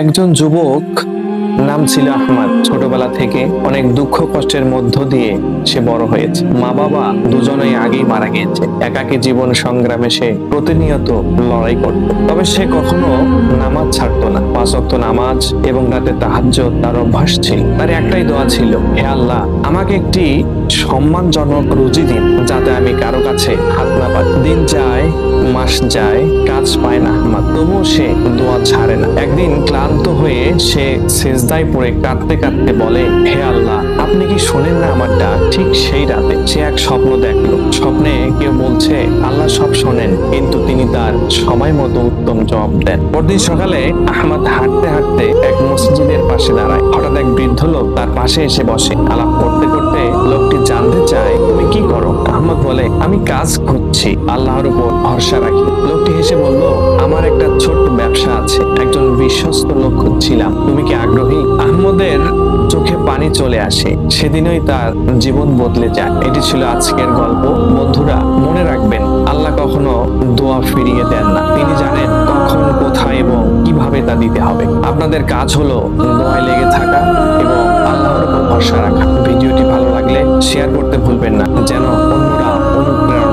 একজন যুবক, নাম ছিল আহমদ। ছোটবেলা থেকে অনেক দুঃখ কষ্টের মধ্য দিয়ে সে বড় হয়েছে। মা বাবা দুজনেই আগেই মারা গিয়েছে। একাকী জীবন সংগ্রামে সে প্রতিনিয়ত লড়াই করত। তবে সে কখনো নামাজ ছাড়তো না। 5 ওয়াক্ত নামাজ এবং রাতে তাহাজ্জুদ তার অভ্যাস ছিল। তার একটাই দোয়া ছিল, হে আল্লাহ, আমাকে একটি সম্মানজনক রুজি দিন, যাতে আমি কারো কাছে হাত না পাই। দিন যায়, মাস যায়, কাজ পায় না আহমদ, তবুও সে দোয়া ছাড়ে না। একদিন ক্লান্ত হয়ে সে সিজদায় পড়ে কাঁদতে কাঁদতে বলে, হে আল্লাহ, আপনি কি শোনেন না আমার ডাক? ঠিক সেই রাতে সে এক স্বপ্ন দেখলো। স্বপ্নে কেউ বলছে আল্লাহ সব শোনেন, কিন্তু তিনি তার সময় মতো উত্তম জবাব দেন। পরদিন সকালে আহমদ হাঁটতে হাঁটতে এক মসজিদের পাশে দাঁড়ায়। হঠাৎ এক বৃদ্ধ লোক তার পাশে এসে বসে। আলাপ করতে করতে লোকটি জানতে চায়, তুমি কি করো? আহমদ বলে, আমি কাজ খুঁজছি, আল্লাহর উপর ভরসা রাখি। লোকটি হেসে বলল, আমার একটা ছোট্ট ব্যবসা আছে, একজন বিশ্বস্ত লোক খুঁজছিলাম, তুমি কি আগ্রহী? আহমদের চোখে পানি চলে আসে। সেদিনই তার জীবন বদলে যায়। এটি ছিল আজকের গল্প। বন্ধুরা, মনে রাখবেন, আল্লাহ কখনো দোয়া ফিরিয়ে দেন না। তিনি জানেন কখন, কোথায় এবং কিভাবে তা দিতে হবে। আপনাদের কাজ হলো দোয়ায় লেগে থাকা এবং আল্লাহর উপর ভরসা রাখা। ভিডিওটি ভালো লাগলে শেয়ার করতে ভুলবেন না, যেন অন্যরা অনুপ্রেরণা